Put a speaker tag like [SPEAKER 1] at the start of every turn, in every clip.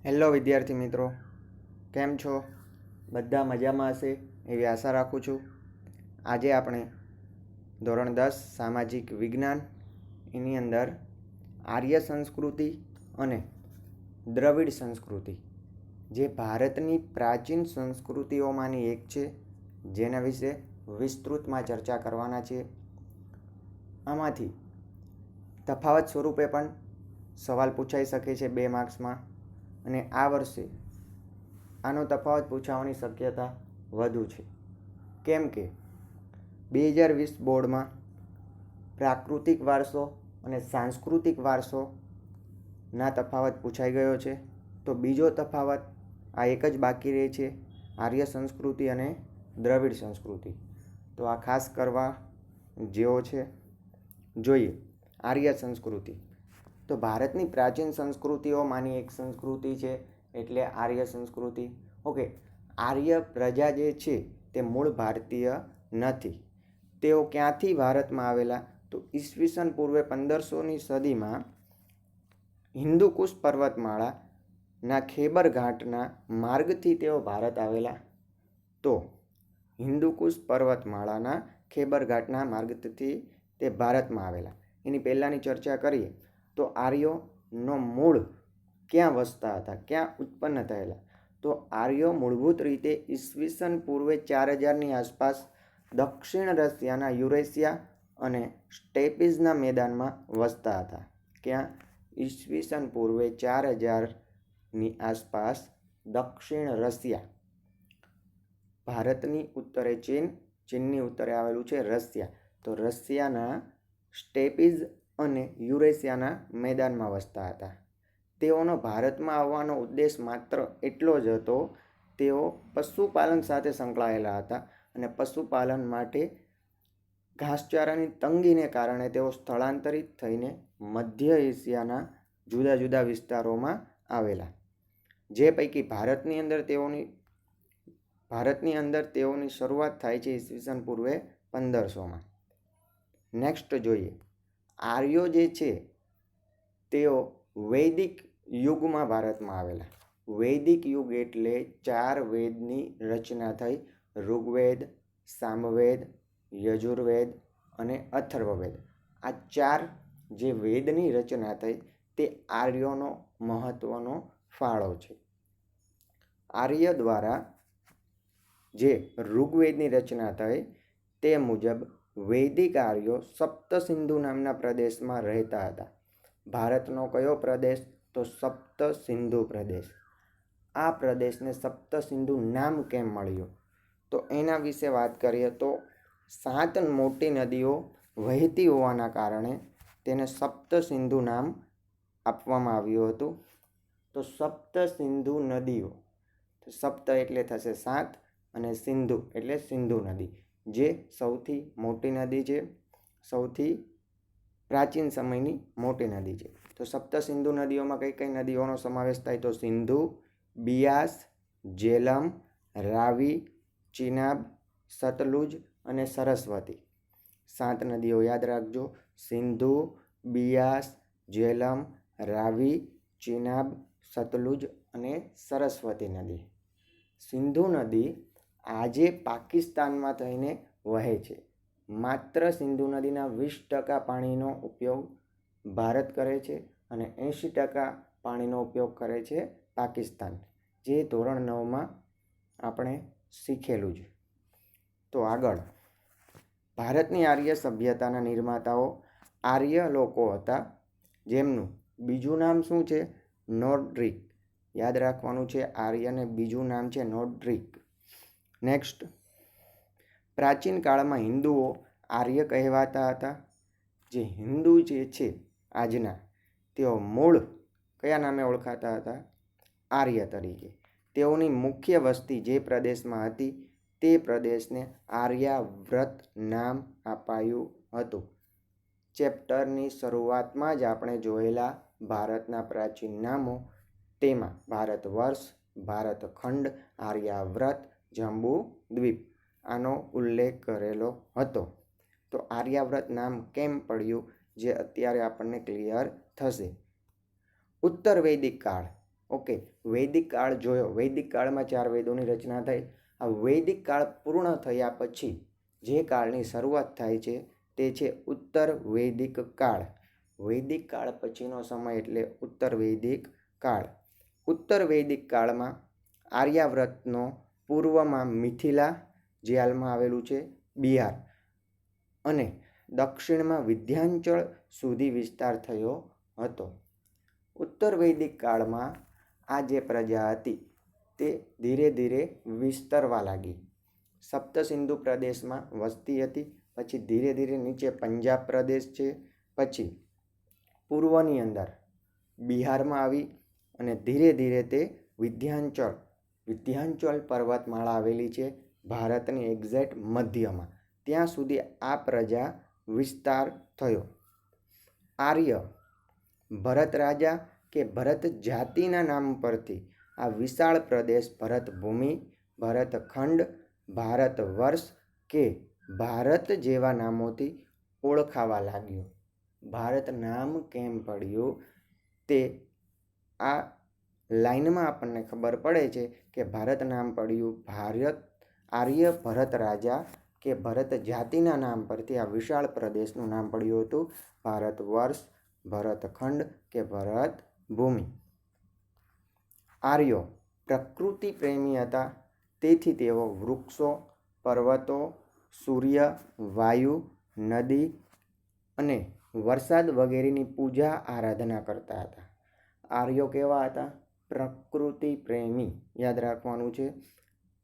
[SPEAKER 1] Hello વિદ્યાર્થી મિત્રો, કેમ છો? બધા મજામાં હશે એવી આશા રાખું છું. આજે આપણે ધોરણ 10 સામાજિક વિજ્ઞાન એની અંદર આર્ય સંસ્કૃતિ અને દ્રવિડ સંસ્કૃતિ જે ભારતની પ્રાચીન સંસ્કૃતિઓમાંની એક છે, જેના વિશે વિસ્તૃતમાં ચર્ચા કરવાના છે. આમાંથી તફાવત સ્વરૂપે પણ સવાલ પૂછાઈ શકે છે 2 માર્ક્સમાં, અને આ વર્ષે આનો તફાવત પૂછાવાની શક્યતા વધુ છે. કેમ કે 2020 બોર્ડમાં પ્રાકૃતિક વારસો અને સાંસ્કૃતિક વારસોના તફાવત પૂછાઈ ગયો છે. તો બીજો તફાવત આ એક જ બાકી રહે છે, આર્ય સંસ્કૃતિ અને દ્રવિડ સંસ્કૃતિ. તો આ ખાસ કરવા જેવો છે. જોઈએ આર્ય સંસ્કૃતિ. તો ભારતની પ્રાચીન સંસ્કૃતિઓમાંની એક સંસ્કૃતિ છે એટલે આર્ય સંસ્કૃતિ. ઓકે, આર્ય પ્રજા જે છે તે મૂળ ભારતીય નથી. તેઓ ક્યાંથી ભારતમાં આવેલા? તો ઈસવીસન પૂર્વે 1500ની સદીમાં હિન્દુકુશ પર્વતમાળાના ખેબર ઘાટના માર્ગથી તેઓ ભારત આવેલા. તો હિન્દુકુશ પર્વતમાળાના ખેબર ઘાટના માર્ગથી તે ભારતમાં આવેલા. એની પહેલાંની ચર્ચા કરીએ તો આર્યોનો મૂળ ક્યાં વસતા હતા, ક્યાં ઉત્પન્ન થયેલા? તો આર્યો મૂળભૂત રીતે ઈસવીસન પૂર્વે 4000ની આસપાસ દક્ષિણ રશિયાના યુરેશિયા અને સ્ટેપિઝના મેદાનમાં વસતા હતા. ક્યાં? ઈસવીસન પૂર્વે 4000ની આસપાસ દક્ષિણ રશિયા, ભારતની ઉત્તરે ચીન, ચીનની ઉત્તરે આવેલું છે રશિયા. તો રશિયાના સ્ટેપિઝ અને યુરેશિયાના મેદાનમાં વસતા હતા. તેઓનો ભારતમાં આવવાનો ઉદ્દેશ માત્ર એટલો જ હતો, તેઓ પશુપાલન સાથે સંકળાયેલા હતા અને પશુપાલન માટે ઘાસચારાની તંગીને કારણે તેઓ સ્થળાંતરિત થઈને મધ્ય એશિયાના જુદા જુદા વિસ્તારોમાં આવેલા, જે પૈકી ભારતની અંદર તેઓની શરૂઆત થાય છે ઈસવીસન પૂર્વે 1500માં. નેક્સ્ટ જોઈએ, આર્યો જે છે તેઓ વૈદિક યુગમાં ભારતમાં આવેલા. વૈદિક યુગ એટલે 4 વેદની રચના થઈ: ઋગ્વેદ, સામવેદ, યજુર્વેદ અને અથર્વવેદ. આ 4 જે વેદની રચના થઈ તે આર્યોનો મહત્વનો ફાળો છે. આર્ય દ્વારા જે ઋગ્વેદની રચના થઈ તે મુજબ વૈદિક આર્યો સપ્તસિંધુ નામના પ્રદેશમાં રહેતા હતા. ભારતનો કયો પ્રદેશ? તો સપ્તસિંધુ પ્રદેશ. આ પ્રદેશને સપ્તસિંધુ નામ કેમ મળ્યું? તો એના વિશે વાત કરીએ તો 7 મોટી નદીઓ વહેતી હોવાના કારણે તેને સપ્તસિંધુ નામ આપવામાં આવ્યું હતું. તો સપ્તસિંધુ નદીઓ, સપ્ત એટલે થશે 7 અને સિંધુ એટલે સિંધુ નદી, જે સૌથી મોટી નદી છે, સૌથી પ્રાચીન સમયની મોટી નદી છે. તો સપ્તસિંધુ નદીઓમાં કઈ કઈ નદીઓનો સમાવેશ થાય? તો સિંધુ, બિયાસ, જેલમ, રાવી, ચિનાબ, સતલુજ અને સરસ્વતી. 7 નદીઓ યાદ રાખજો: સિંધુ, બિયાસ, જેલમ, રાવી, ચિનાબ, સતલુજ અને સરસ્વતી નદી. સિંધુ નદી આજે પાકિસ્તાનમાં થઈને વહે છે. માત્ર સિંધુ નદીના 20% પાણીનો ઉપયોગ ભારત કરે છે અને 80% પાણીનો ઉપયોગ કરે છે પાકિસ્તાન, જે ધોરણ 9માં આપણે શીખેલું છે. તો આગળ, ભારતની આર્ય સભ્યતાના નિર્માતાઓ આર્ય લોકો હતા, જેમનું બીજું નામ શું છે? નોર્ડિક. યાદ રાખવાનું છે, આર્યને બીજું નામ છે નોર્ડિક. નેક્સ્ટ, પ્રાચીન કાળમાં હિન્દુઓ આર્ય કહેવાતા હતા. જે હિન્દુ જે છે આજના, તેઓ મૂળ કયા નામે ઓળખાતા હતા? આર્ય તરીકે. તેઓની મુખ્ય વસ્તી જે પ્રદેશમાં હતી તે પ્રદેશને આર્યાવ્રત નામ અપાયું હતું. ચેપ્ટરની શરૂઆતમાં જ આપણે જોયેલા ભારતના પ્રાચીન નામો, તેમાં ભારત વર્ષ, ભારત ખંડ, આર્યાવ્રત, જંબુ દ્વીપ આનો ઉલ્લેખ કરેલો હતો. તો આર્યાવ્રત નામ કેમ પડ્યું, જે અત્યારે આપણને ક્લિયર થશે. ઉત્તર વૈદિક કાળ ઓકે, વૈદિક કાળ જોયો. વૈદિક કાળમાં 4 વેદોની રચના થઈ. આ વૈદિક કાળ પૂર્ણ થયા પછી જે કાળની શરૂઆત થાય છે તે છે ઉત્તર વૈદિક કાળ. વૈદિક કાળ પછીનો સમય એટલે ઉત્તર વૈદિક કાળ. ઉત્તર વૈદિક કાળમાં આર્યાવ્રતનો પૂર્વમાં મિથિલા, જે હાલમાં આવેલું છે બિહાર, અને દક્ષિણમાં વિંધ્યાચળ સુધી વિસ્તાર થયો હતો. ઉત્તર વૈદિક કાળમાં આ જે પ્રજા હતી તે ધીરે ધીરે વિસ્તરવા લાગી. સપ્તસિંધુ પ્રદેશમાં વસ્તી હતી, પછી ધીરે ધીરે નીચે પંજાબ પ્રદેશ છે, પછી પૂર્વની અંદર બિહારમાં આવી અને ધીરે ધીરે તે વિંધ્યાચળ પર્વતમાળા આવેલી છે ભારતની એક્ઝેક્ટ મધ્યમાં, ત્યાં સુધી આ પ્રજા વિસ્તાર થયો. આર્ય ભરત રાજા કે ભરત જાતિના નામ પરથી આ વિશાળ પ્રદેશ ભરત ભૂમિ, ભરતખંડ, ભારત વર્ષ કે ભારત જેવા નામોથી ઓળખાવા લાગ્યો. ભારત નામ કેમ પડ્યું તે આ લાઈનમાં આપણને ખબર પડે છે કે ભારત નામ પડ્યું આર્ય ભરત રાજા કે ભરત જાતિના નામ પરથી આ વિશાળ પ્રદેશનું નામ પડ્યું હતું ભારત વર્ષ, ભરતખંડ કે ભરત ભૂમિ. આર્યો પ્રકૃતિ પ્રેમી હતા, તેથી તેઓ વૃક્ષો, પર્વતો, સૂર્ય, વાયુ, નદી અને વરસાદ વગેરેની પૂજા આરાધના કરતા હતા. આર્યો કેવા હતા? પ્રકૃતિ પ્રેમી. યાદ રાખવાનું છે.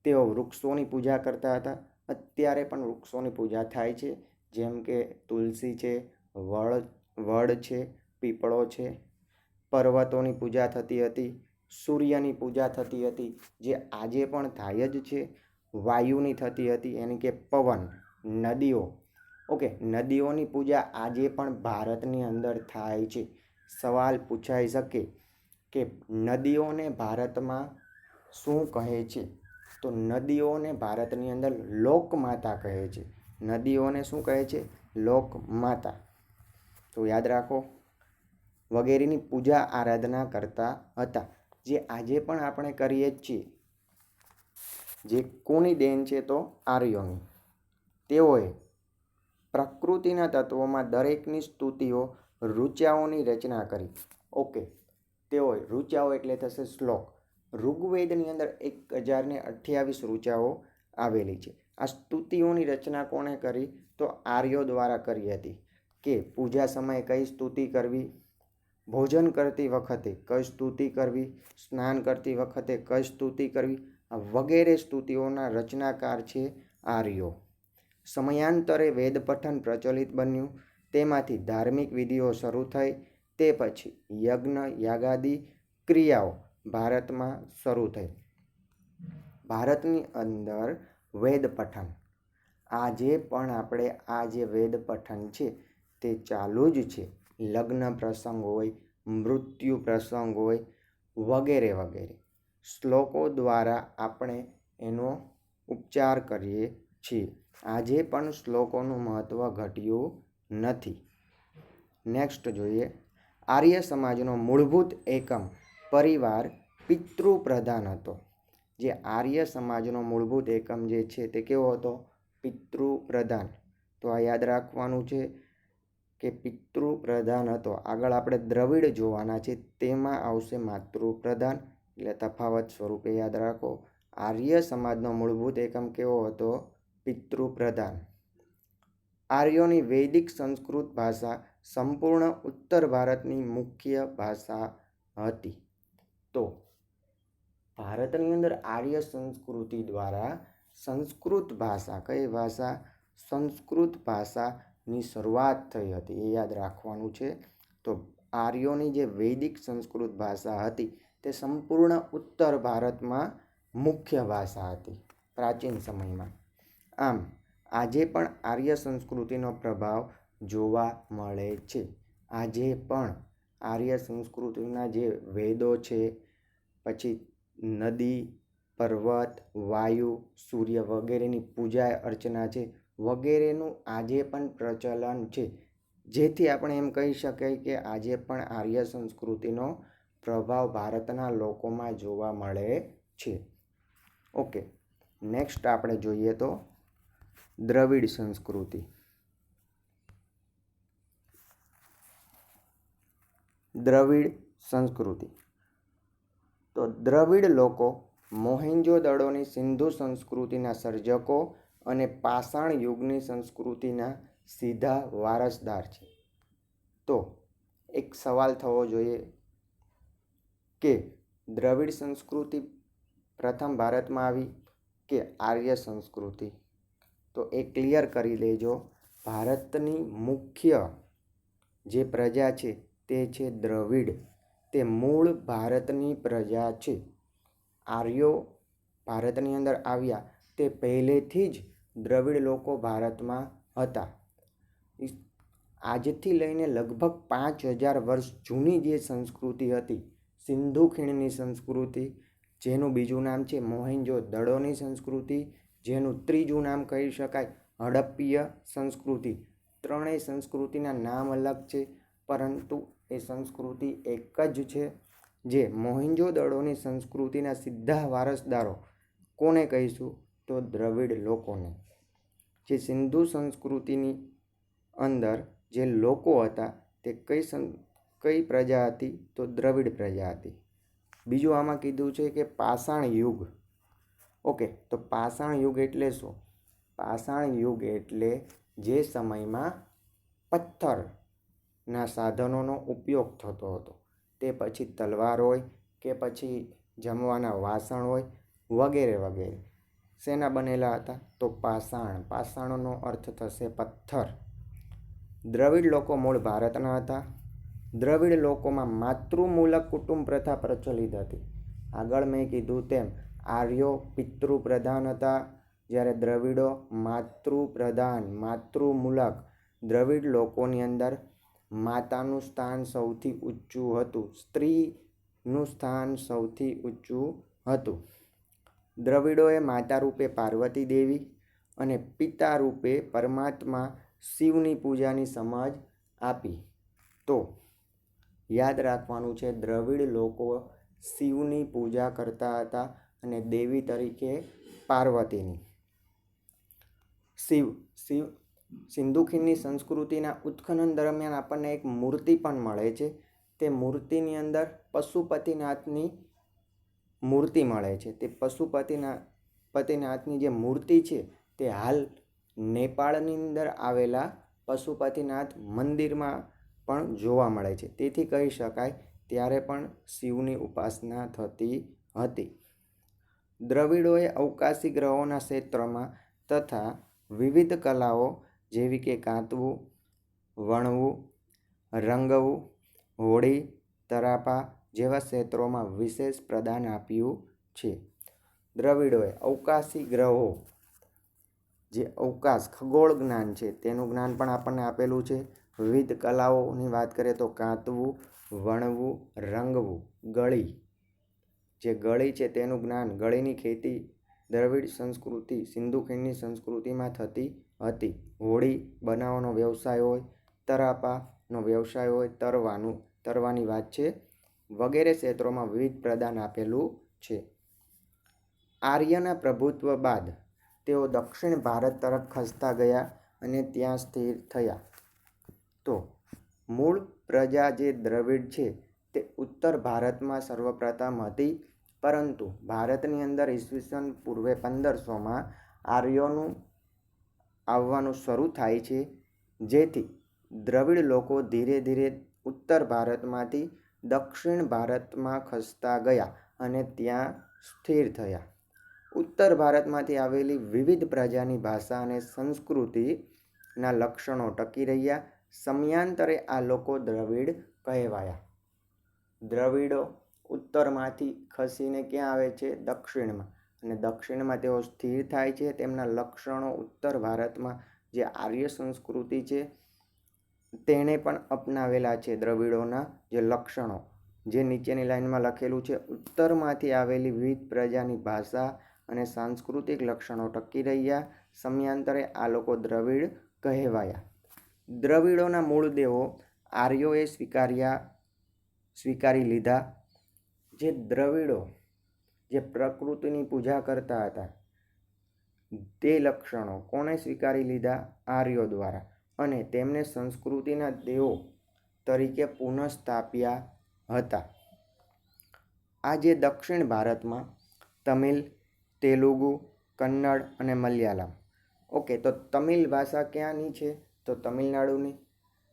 [SPEAKER 1] તેઓ વૃક્ષોની પૂજા કરતા હતા. અત્યારે પણ વૃક્ષોની પૂજા થાય છે, જેમ કે તુલસી છે, વડ છે, પીપળો છે. પર્વતોની પૂજા થતી હતી, સૂર્યની પૂજા થતી હતી, જે આજે પણ થાય જ છે. વાયુની થતી હતી, એની કે પવન, નદીઓ. ઓકે, નદીઓની પૂજા આજે પણ ભારતની અંદર થાય છે. સવાલ પૂછાઈ શકે કે નદીઓને ભારતમાં શું કહે છે? તો નદીઓને ભારતની અંદર લોકમાતા કહે છે. નદીઓને શું કહે છે? લોકમાતા. તો યાદ રાખો, વગેરેની પૂજા આરાધના કરતા હતા, જે આજે પણ આપણે કરીએ જ છીએ. જે કોની દેન છે? તો આર્યોની. તેઓએ પ્રકૃતિના તત્વોમાં દરેકની સ્તુતિઓ, ઋચાઓની રચના કરી. ઓકે, તેઓએ ઋચાઓ એટલે થશે શ્લોક. ઋગ્વેદની અંદર 1028 ઋચાઓ આવેલી છે. આ સ્તુતિઓની રચના કોણે કરી? તો આર્યો દ્વારા કરી હતી. કે પૂજા સમયે કઈ સ્તુતિ કરવી, ભોજન કરતી વખતે કઈ સ્તુતિ કરવી, સ્નાન કરતી વખતે કઈ સ્તુતિ કરવી, આ વગેરે સ્તુતિઓના રચનાકાર છે આર્યો. સમયાંતરે વેદ પઠન પ્રચલિત બન્યું, તેમાંથી ધાર્મિક વિધિઓ શરૂ થઈ. તે પછી યજ્ઞ, યાગાદિ ક્રિયાઓ ભારતમાં શરૂ થઈ. ભારતની અંદર વેદ પઠન આજે પણ આપણે આ જે વેદ પઠન છે તે ચાલુ જ છે. લગ્ન પ્રસંગ હોય, મૃત્યુ પ્રસંગ હોય, વગેરે વગેરે શ્લોકો દ્વારા આપણે એનો ઉપચાર કરીએ છીએ. આજે પણ શ્લોકોનું મહત્ત્વ ઘટ્યું નથી. નેક્સ્ટ જોઈએ. આર્ય સમાજનો મૂળભૂત એકમ પરિવાર પિતૃપ્રધાન હતો. જે આર્ય સમાજનો મૂળભૂત એકમ જે છે તે કેવો હતો? પિતૃપ્રધાન. તો આ યાદ રાખવાનું છે કે પિતૃપ્રધાન હતો. આગળ આપણે દ્રવિડ જોવાના છે, તેમાં આવશે માતૃપ્રધાન, એટલે તફાવત સ્વરૂપે યાદ રાખો. આર્ય સમાજનો મૂળભૂત એકમ કેવો હતો? પિતૃપ્રધાન. આર્યોની વૈદિક સંસ્કૃત ભાષા સંપૂર્ણ ઉત્તર ભારતની મુખ્ય ભાષા હતી. તો ભારતની અંદર આર્ય સંસ્કૃતિ દ્વારા સંસ્કૃત ભાષા, કઈ ભાષા? સંસ્કૃત ભાષાની શરૂઆત થઈ હતી, એ યાદ રાખવાનું છે. તો આર્યોની જે વૈદિક સંસ્કૃત ભાષા હતી તે સંપૂર્ણ ઉત્તર ભારતમાં મુખ્ય ભાષા હતી પ્રાચીન સમયમાં. આમ આજે પણ આર્ય સંસ્કૃતિનો પ્રભાવ જોવા મળે છે. આજે પણ આર્ય સંસ્કૃતિના જે વેદો છે, પછી નદી, પર્વત, વાયુ, સૂર્ય વગેરેની પૂજા અર્ચના છે, વગેરેનું આજે પણ પ્રચલન છે. જેથી આપણે એમ કહી શકાય કે આજે પણ આર્ય સંસ્કૃતિનો પ્રભાવ ભારતના લોકોમાં જોવા મળે છે. ઓકે, નેક્સ્ટ આપણે જોઈએ તો દ્રવિડ સંસ્કૃતિ. દ્રવિડ સંસ્કૃતિ. તો દ્રવિડ લોકો મોહેન્જો-દડોની સિંધુ સંસ્કૃતિના સર્જકો અને પાષાણ યુગની સંસ્કૃતિના સીધા વારસદાર છે. તો એક સવાલ થવો જોઈએ કે દ્રવિડ સંસ્કૃતિ પ્રથમ ભારતમાં આવી કે આર્ય સંસ્કૃતિ? તો એ ક્લિયર કરી લેજો. ભારતની મુખ્ય જે પ્રજા છે તે છે દ્રવિડ. તે મૂળ ભારતની પ્રજા છે. આર્યો ભારતની અંદર આવ્યા તે પહેલેથી જ દ્રવિડ લોકો ભારતમાં હતા. આજથી લઈને લગભગ 5000 વર્ષ જૂની જે સંસ્કૃતિ હતી, સિંધુ ખીણની સંસ્કૃતિ, જેનું બીજું નામ છે મોહેન્જો-દડોની સંસ્કૃતિ, જેનું ત્રીજું નામ કહી શકાય હડપ્પીય સંસ્કૃતિ. ત્રણેય સંસ્કૃતિના નામ અલગ છે, પરંતુ એ સંસ્કૃતિ એક જ છે. જે મોહેન્જો-દડોની સંસ્કૃતિના સીધા વારસદારો કોને કહીશું? તો દ્રવિડ લોકોને. જે સિંધુ સંસ્કૃતિની અંદર જે લોકો હતા તે કઈ પ્રજા હતી? તો દ્રવિડ પ્રજા હતી. બીજું આમાં કીધું છે કે પાષાણ યુગ. ઓકે, તો પાષાણ યુગ એટલે શું? પાષાણ યુગ એટલે જે સમયમાં પથ્થરના સાધનોનો ઉપયોગ થતો હતો. તે પછી તલવાર હોય કે પછી જમવાના વાસણ હોય વગેરે વગેરે. શેના બનેલા હતા? તો પાષાણ. પાષાણનો અર્થ થશે પથ્થર. દ્રવિડ લોકો મૂળ ભારતના હતા. દ્રવિડ લોકોમાં માતૃમૂલક કુટુંબ પ્રથા પ્રચલિત હતી. આગળ મેં કીધું તેમ આર્યો પિતૃપ્રધાન હતા, જ્યારે દ્રવિડો માતૃપ્રધાન, માતૃમૂલક. દ્રવિડ લોકોની અંદર માતાનું સ્થાન સૌથી ઊંચું હતું, સ્ત્રીનું સ્થાન સૌથી ઊંચું હતું. દ્રવિડોએ માતા રૂપે પાર્વતી દેવી અને પિતા રૂપે પરમાત્મા શિવની પૂજાની સમજ આપી. તો યાદ રાખવાનું છે, દ્રવિડ લોકો શિવની પૂજા કરતા હતા અને દેવી તરીકે પાર્વતીની. સિંધુ ખીણની સંસ્કૃતિના ઉત્ખનન દરમિયાન આપણને એક મૂર્તિ પણ મળે છે. તે મૂર્તિની અંદર પશુપતિનાથની મૂર્તિ મળે છે. તે પશુપતિનાથની જે મૂર્તિ છે તે હાલ નેપાળની અંદર આવેલા પશુપતિનાથ મંદિરમાં પણ જોવા મળે છે. તેથી કહી શકાય ત્યારે પણ શિવની ઉપાસના થતી હતી. દ્રવિડોએ અવકાશી ગ્રહોના ક્ષેત્રમાં તથા વિવિધ કલાઓ જેવી કે કાંતવું, વણવું, રંગવું, હોળી, તરાપા જેવા ક્ષેત્રોમાં વિશેષ પ્રદાન આપ્યું છે. દ્રવિડોએ અવકાશી ગ્રહો, જે અવકાશ ખગોળ જ્ઞાન છે તેનું જ્ઞાન પણ આપણને આપેલું છે. વિવિધ કલાઓની વાત કરીએ તો કાંતવું, વણવું, રંગવું, ગળી, જે ગળી છે તેનું જ્ઞાન, ગળીની ખેતી દ્રવિડ સંસ્કૃતિ સિંધુ ખીણની સંસ્કૃતિમાં થતી હતી. હોળી બનાવવાનો વ્યવસાય હોય, તરાપાનો વ્યવસાય હોય, તરવાની વાત છે, વગેરે ક્ષેત્રોમાં વિવિધ પ્રદાન આપેલું છે. આર્યના પ્રભુત્વ બાદ તેઓ દક્ષિણ ભારત તરફ ખસતા ગયા અને ત્યાં સ્થિર થયા. તો મૂળ પ્રજા જે દ્રવિડ છે તે ઉત્તર ભારતમાં સર્વપ્રથમ હતી, પરંતુ ભારતની અંદર ઈસવીસન પૂર્વે 1500માં આર્યોનું આવવાનું શરૂ થાય છે, જેથી દ્રવિડ લોકો ધીરે ધીરે ઉત્તર ભારતમાંથી દક્ષિણ ભારતમાં ખસતા ગયા અને ત્યાં સ્થિર થયા. ઉત્તર ભારતમાંથી આવેલી વિવિધ પ્રજાની ભાષા અને સંસ્કૃતિના લક્ષણો ટકી રહ્યા. સમયાંતરે આ લોકો દ્રવિડ કહેવાયા. દ્રવિડો ઉત્તરમાંથી ખસીને ક્યાં આવે છે? દક્ષિણમાં. અને દક્ષિણમાં તેઓ સ્થિર થાય છે. તેમના લક્ષણો ઉત્તર ભારતમાં જે આર્ય સંસ્કૃતિ છે તેણે પણ અપનાવેલા છે. દ્રવિડોના જે લક્ષણો જે નીચેની લાઈનમાં લખેલું છે, ઉત્તરમાંથી આવેલી વિવિધ પ્રજાની ભાષા અને સાંસ્કૃતિક લક્ષણો ટકી રહ્યા. સમયાંતરે આ લોકો દ્રવિડ કહેવાયા. દ્રવિડોના મૂળ દેવો આર્યોએ સ્વીકારી લીધા. જે દ્રવિડો જે પ્રકૃતિની પૂજા કરતા હતા તે લક્ષણો કોણે સ્વીકારી લીધા? આર્યો દ્વારા, અને તેમને સંસ્કૃતિના દેવો તરીકે પુનઃસ્થાપ્યા હતા. આ જે દક્ષિણ ભારતમાં તમિલ, તેલુગુ, કન્નડ અને મલયાલમ. ઓકે, તો તમિલ ભાષા ક્યાંની છે? તો તમિલનાડુની.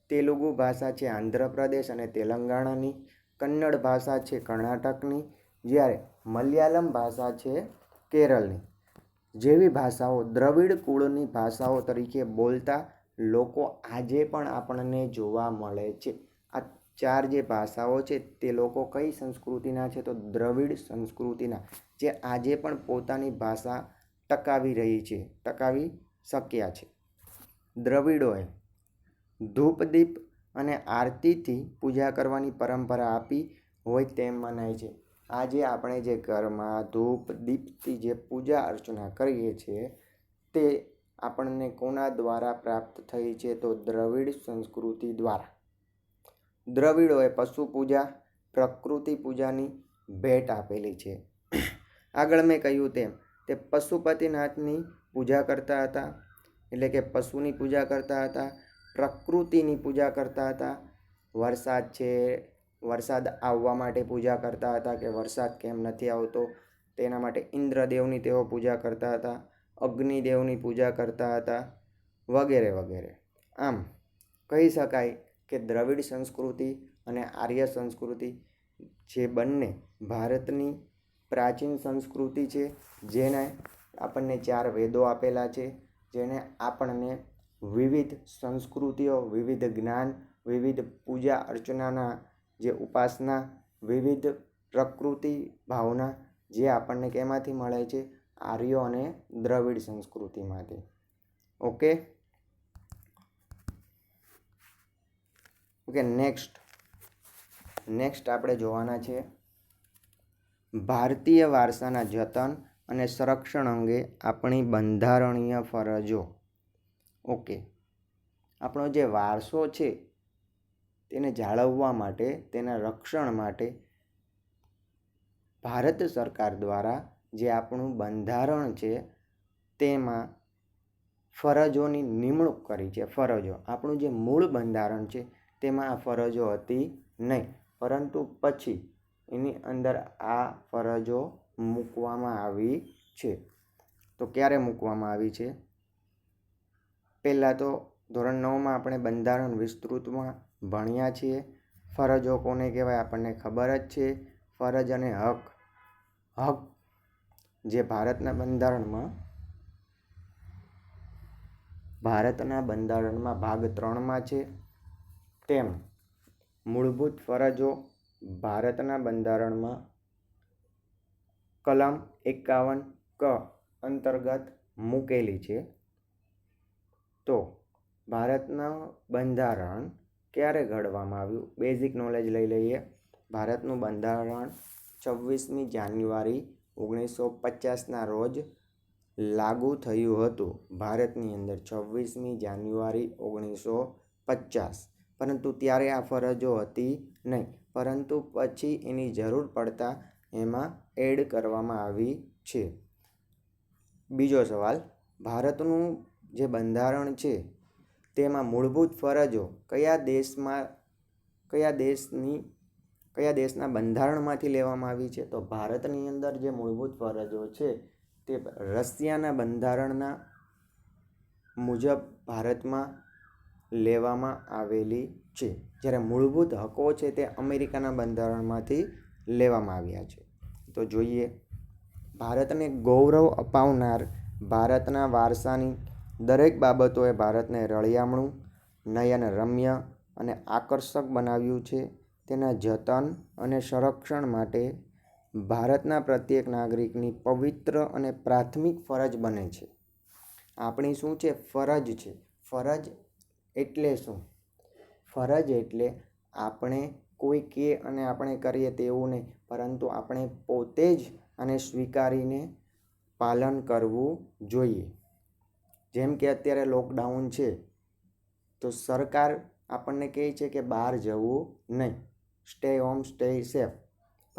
[SPEAKER 1] તેલુગુ ભાષા છે આંધ્રપ્રદેશ અને તેલંગાણાની. કન્નડ ભાષા છે કર્ણાટકની. જ્યારે મલયાલમ ભાષા છે કેરળની. જેવી ભાષાઓ દ્રવિડ કુળની ભાષાઓ તરીકે બોલતા લોકો આજે પણ આપણને જોવા મળે છે. આ 4 જે ભાષાઓ છે તે લોકો કઈ સંસ્કૃતિના છે? તો દ્રવિડ સંસ્કૃતિના, જે આજે પણ પોતાની ભાષા ટકાવી રહી છે, ટકાવી શક્યા છે. દ્રવિડોએ ધૂપદીપ અને આરતીથી પૂજા કરવાની પરંપરા આપી હોય તેમ મનાય છે. આજે આપણે જે ઘરમાં ધૂપ દીપથી જે પૂજા અર્ચના કરીએ છીએ તે આપણને કોના દ્વારા પ્રાપ્ત થઈ છે? તો દ્રવિડ સંસ્કૃતિ દ્વારા. દ્રવિડોએ પશુ પૂજા, પ્રકૃતિ પૂજાની ભેટ આપેલી છે. આગળ મેં કહ્યું તેમ તે પશુપતિનાથની પૂજા કરતા હતા, એટલે કે પશુની પૂજા કરતા હતા, પ્રકૃતિની પૂજા કરતા હતા. વરસાદ છે, વરસાદ આવવા માટે પૂજા કરતા હતા કે વરસાદ કેમ નથી આવતો તેના માટે ઇન્દ્રદેવની તેઓ પૂજા કરતા હતા, અગ્નિદેવની પૂજા કરતા હતા, વગેરે વગેરે. આમ કહી શકાય કે દ્રવિડ સંસ્કૃતિ અને આર્ય સંસ્કૃતિ જે બંને ભારતની પ્રાચીન સંસ્કૃતિ છે, જેને આપણને 4 વેદો આપેલા છે, જેને આપણને વિવિધ સંસ્કૃતિઓ, વિવિધ જ્ઞાન, વિવિધ પૂજા અર્ચનાના જે ઉપાસના, વિવિધ પ્રકૃતિ ભાવના જે આપણને કેમાંથી મળે છે? આર્યો અને દ્રવિડ સંસ્કૃતિમાંથી. ઓકે, નેક્સ્ટ આપણે જોવાના છે ભારતીય વારસાના જતન અને સંરક્ષણ અંગે આપણી બંધારણીય ફરજો. ઓકે, આપણો જે વારસો છે તેને જાળવવા માટે, તેના રક્ષણ માટે ભારત સરકાર દ્વારા જે આપણું બંધારણ છે તેમાં ફરજોની નિમણૂક કરી છે. ફરજો, આપણું જે મૂળ બંધારણ છે તેમાં આ ફરજો હતી નહીં, પરંતુ પછી એની અંદર આ ફરજો મૂકવામાં આવી છે. તો ક્યારે મૂકવામાં આવી છે? પહેલાં તો ધોરણ 9માં આપણે બંધારણ વિસ્તૃતમાં ભણ્યા છીએ. ફરજો કોને કહેવાય આપણને ખબર જ છે. ફરજ અને હક. હક જે ભારતના બંધારણમાં ભાગ 3માં છે, તેમ મૂળભૂત ફરજો ભારતના બંધારણમાં કલમ 51 ક અંતર્ગત મૂકેલી છે. તો ભારતનું બંધારણ ક્યારે ઘડવામાં આવ્યું? બેઝિક નોલેજ લઈ લઈએ. ભારતનું બંધારણ 26મી જાન્યુઆરી 1950ના રોજ લાગુ થયું હતું. ભારતની અંદર 26મી જાન્યુઆરી 1950. પરંતુ ત્યારે આ ફરજો હતી નહીં, પરંતુ પછી એની જરૂર પડતા એમાં એડ કરવામાં આવી છે. બીજો સવાલ, ભારતનું જે બંધારણ છે તેમાં મૂળભૂત ફરજો કયા દેશના બંધારણમાંથી લેવામાં આવી છે? તો ભારતની અંદર જે મૂળભૂત ફરજો છે તે રશિયાના બંધારણના મુજબ ભારતમાં લેવામાં આવેલી છે. જ્યારે મૂળભૂત હકો છે તે અમેરિકાના બંધારણમાંથી લેવામાં આવ્યા છે. તો જોઈએ, ભારતને ગૌરવ અપાવનાર ભારતના વારસાની દરેક બાબતોએ ભારતને રળિયામણું, નયનરમ્ય અને આકર્ષક બનાવ્યું છે. તેના જતન અને સંરક્ષણ માટે ભારતના પ્રત્યેક નાગરિકની પવિત્ર અને પ્રાથમિક ફરજ બને છે. આપણી શું છે? ફરજ છે. ફરજ એટલે શું? ફરજ એટલે આપણે કોઈ કહે અને આપણે કરીએ તેવું નહીં, પરંતુ આપણે પોતે જ આને સ્વીકારીને પાલન કરવું જોઈએ. જેમ કે અત્યારે લોકડાઉન છે તો સરકાર આપણને કહે છે કે બહાર જવું નહીં, સ્ટે હોમ, સ્ટે સેફ.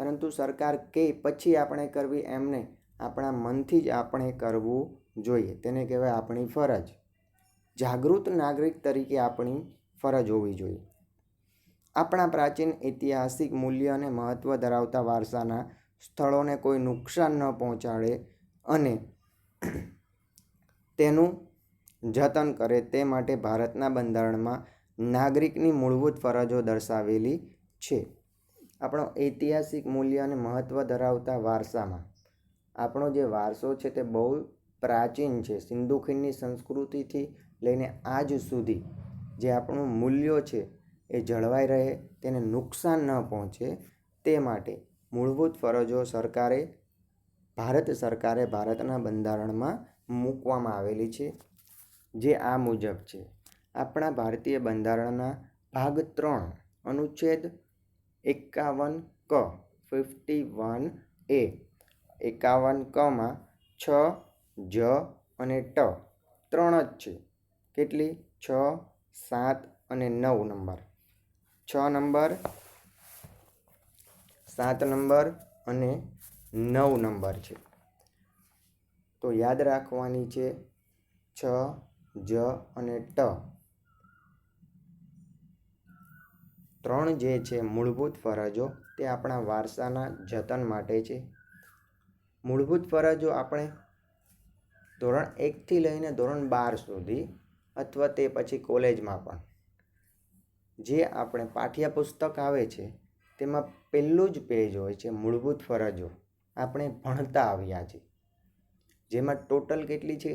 [SPEAKER 1] પરંતુ સરકાર કહે પછી આપણે કરવી એમ નહીં, આપણા મનથી જ આપણે કરવું જોઈએ. તેને કહેવાય આપણી ફરજ. જાગૃત નાગરિક તરીકે આપણી ફરજ હોવી જોઈએ. આપણા પ્રાચીન ઐતિહાસિક મૂલ્ય અને મહત્ત્વ ધરાવતા વારસાના સ્થળોને કોઈ નુકસાન ન પહોંચાડે અને તેનું જતન કરે તે માટે ભારતના બંધારણમાં નાગરિકની મૂળભૂત ફરજો દર્શાવેલી છે. આપણો ઐતિહાસિક મૂલ્ય અને મહત્ત્વ ધરાવતા વારસામાં આપણો જે વારસો છે તે બહુ પ્રાચીન છે. સિંધુ ખીણની સંસ્કૃતિથી લઈને આજ સુધી જે આપણું મૂલ્યો છે એ જળવાઈ રહે, તેને નુકસાન ન પહોંચે તે માટે મૂળભૂત ફરજો ભારત સરકારે ભારતના બંધારણમાં મૂકવામાં આવેલી છે, જે આ મુજબ છે. આપણા ભારતીય બંધારણના ભાગ 3 અનુચ્છેદ 51 ક 51A 51 કમાં 6 જ અને ટ 3 જ છે. કેટલી? 6, 7 અને 9 નંબર. 6 નંબર, 7 નંબર અને 9 નંબર છે. તો યાદ રાખવાની છે 6, જ અને ટ 3 જે છે મૂળભૂત ફરજો તે આપણા વારસાના જતન માટે છે. મૂળભૂત ફરજો આપણે ધોરણ 1થી લઈને ધોરણ 12 સુધી અથવા તે પછી કોલેજમાં પણ જે આપણે પાઠ્યપુસ્તક આવે છે તેમાં પહેલું જ પેજ હોય છે મૂળભૂત ફરજો. આપણે ભણતા આવ્યા છે, જેમાં ટોટલ કેટલી છે?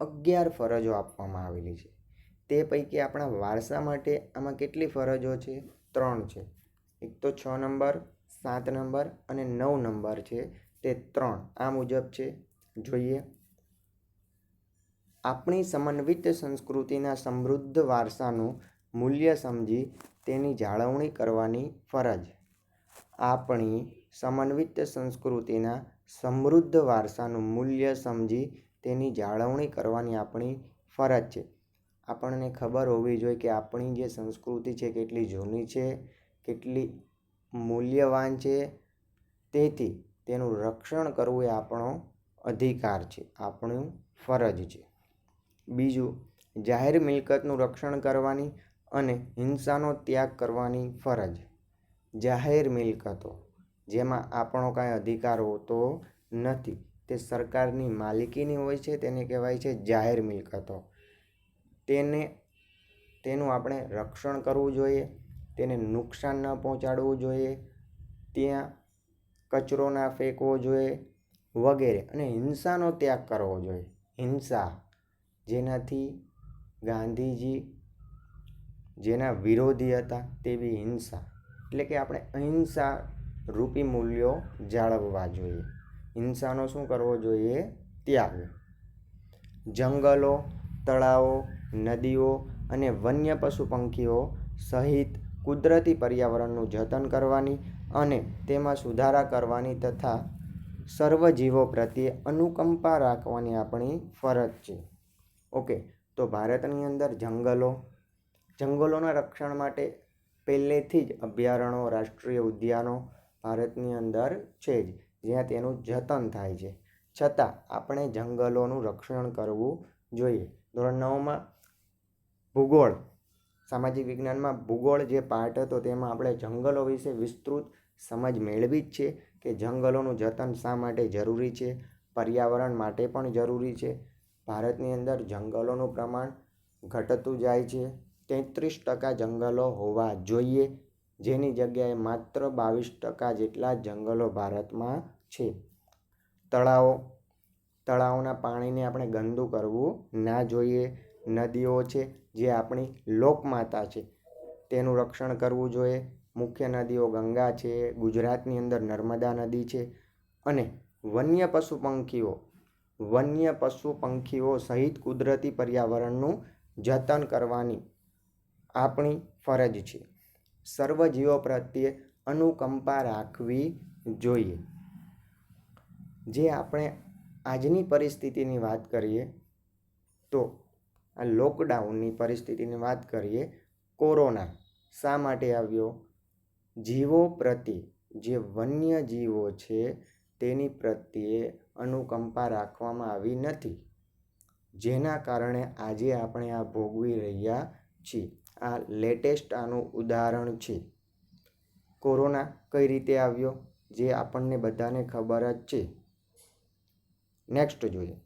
[SPEAKER 1] 11 ફરજો આપવામાં આવેલી છે. તે પૈકી આપણા વારસા માટે આમાં કેટલી ફરજો છે? 3 છે. એક તો 6 નંબર, 7 નંબર અને 9 નંબર છે, તે 3 આ મુજબ છે. જોઈએ. આપણી સમન્વિત સંસ્કૃતિના સમૃદ્ધ વારસાનું મૂલ્ય સમજી તેની જાળવણી કરવાની ફરજ. આપણી સમન્વિત સંસ્કૃતિના સમૃદ્ધ વારસાનું મૂલ્ય સમજી તેની જાળવણી કરવાની આપણી ફરજ છે. આપણને ખબર હોવી જોઈએ કે આપણી જે સંસ્કૃતિ છે કેટલી જૂની છે, કેટલી મૂલ્યવાન છે. તેથી તેનું રક્ષણ કરવું એ આપણો અધિકાર છે, આપણું ફરજ છે. બીજું, જાહેર મિલકતનું રક્ષણ કરવાની અને હિંસાનો ત્યાગ કરવાની ફરજ. જાહેર મિલકતો જેમાં આપણો કાંઈ અધિકાર હોતો નથી, તે સરકારની માલિકીની હોય છે, તેને કહેવાય છે જાહેર મિલકતો. તેનું આપણે રક્ષણ કરવું જોઈએ, તેને નુકસાન ન પહોંચાડવું જોઈએ, ત્યાં કચરો ના ફેંકવો જોઈએ વગેરે. અને હિંસાનો ત્યાગ કરવો જોઈએ. હિંસા જેનાથી ગાંધીજી જેના વિરોધી હતા તેવી હિંસા, એટલે કે આપણે અહિંસા રૂપી મૂલ્યો જાળવવા જોઈએ. હિંસાનો શું કરવો જોઈએ? ત્યાગ. જંગલો, તળાવો, નદીઓ અને વન્ય પશુ પંખીઓ સહિત કુદરતી પર્યાવરણનું જતન કરવાની અને તેમાં સુધારા કરવાની તથા સર્વજીવો પ્રત્યે અનુકંપા રાખવાની આપણી ફરજ છે. ઓકે, તો ભારતની અંદર જંગલોના રક્ષણ માટે પહેલેથી જ અભયારણ્યો, રાષ્ટ્રીય ઉદ્યાનો ભારતની અંદર છે જ, જ્યાં તેનું જતન થાય છે. છતાં આપણે જંગલોનું રક્ષણ કરવું જોઈએ. ધોરણ 9માં ભૂગોળ, સામાજિક વિજ્ઞાનમાં ભૂગોળ જે પાર્ટ હતો તેમાં આપણે જંગલો વિશે વિસ્તૃત સમજ મેળવી જ છે કે જંગલોનું જતન શા માટે જરૂરી છે, પર્યાવરણ માટે પણ જરૂરી છે. ભારતની અંદર જંગલોનું પ્રમાણ ઘટતું જાય છે. 33% જંગલો હોવા જોઈએ, જેની જગ્યાએ માત્ર 22% જેટલા જંગલો ભારતમાં છે. તળાવોના પાણીને આપણે ગંદુ કરવું ના જોઈએ. નદીઓ છે જે આપણી લોકમાતા છે, તેનું રક્ષણ કરવું જોઈએ. મુખ્ય નદીઓ ગંગા છે, ગુજરાતની અંદર નર્મદા નદી છે. અને વન્ય પશુ પંખીઓ સહિત કુદરતી પર્યાવરણનું જતન કરવાની આપણી ફરજ છે. સર્વજીવો પ્રત્યે અનુકંપા રાખવી જોઈએ. જે આપણે આજની પરિસ્થિતિની વાત કરીએ તો આ લોકડાઉનની પરિસ્થિતિની વાત કરીએ, કોરોના શા માટે આવ્યો? જીવો પ્રત્યે જે વન્ય જીવો છે તેની પ્રત્યે અનુકંપા રાખવામાં આવી નથી, જેના કારણે આજે આપણે આ ભોગવી રહ્યા છીએ. આ લેટેસ્ટ આનું ઉદાહરણ છે. કોરોના કઈ રીતે આવ્યો જે આપણને બધાને ખબર જ છે. નેક્સ્ટ જોઈએ.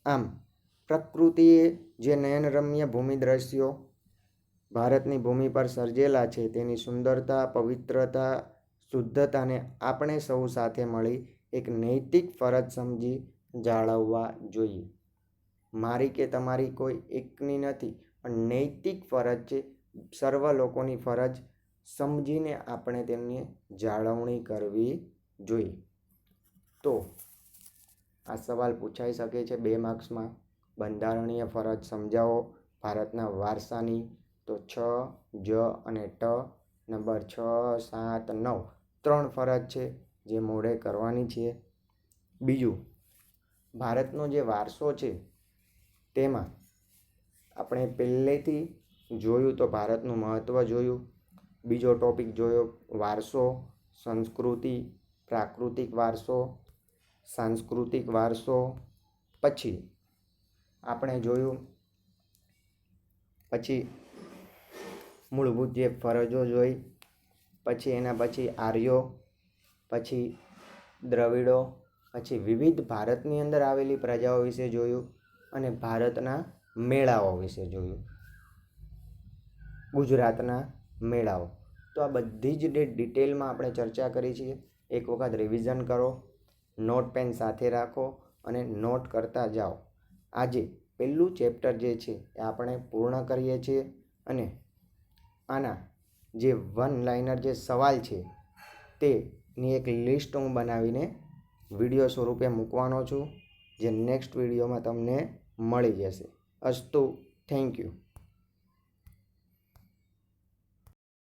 [SPEAKER 1] આમ પ્રકૃતિએ જે નયનરમ્ય ભૂમિ દ્રશ્યો ભારતની ભૂમિ પર સર્જેલા છે તેની સુંદરતા, પવિત્રતા, શુદ્ધતાને આપણે સૌ સાથે મળી એક નૈતિક ફરજ સમજી જાળવવા જોઈએ. મારી કે તમારી કોઈ એકની નથી, પણ નૈતિક ફરજ છે. સર્વ લોકોની ફરજ સમજીને આપણે તેમની જાળવણી કરવી જોઈએ. તો આ સવાલ પૂછાઈ શકે છે 2 માર્ક્સમાં. બંધારણીય ફરજ સમજાવો ભારતના વારસાની. તો 6, જ અને ટ. નંબર 6, 7, 9 3 ફરજ છે જે મોઢે કરવાની છે. બીજું, ભારતનો જે વારસો છે તેમાં આપણે પહેલેથી જોયું તો ભારતનું મહત્ત્વ જોયું. બીજો ટોપિક જોયો વારસો, સંસ્કૃતિ, પ્રાકૃતિક વારસો, સાંસ્કૃતિક વારસો. પછી આપણે જોયું મૂળભૂત જે ફરજો જોઈ. પછી એના પછી આર્યો, પછી દ્રવિડો, પછી વિવિધ ભારતની અંદર આવેલી પ્રજાઓ વિશે જોયું અને ભારતના મેળાઓ વિશે જોયું. ગુજરાતના મેળાઓ. તો આ બધી જ ડિટેલમાં આપણે ચર્ચા કરી છીએ. એક વખત રિવિઝન કરો, નોટ પેન સાથે રાખો અને નોટ કરતા જાઓ. આજે પહેલું ચેપ્ટર જે છે એ આપણે પૂર્ણ કરીએ છીએ અને આના જે 1 લાઇનર જે સવાલ છે તેની એક લિસ્ટ હું બનાવીને વિડીયો સ્વરૂપે મૂકવાનો છું, જે નેક્સ્ટ વિડીયોમાં તમને મળી જશે. અસ્તુ, થેન્ક યુ.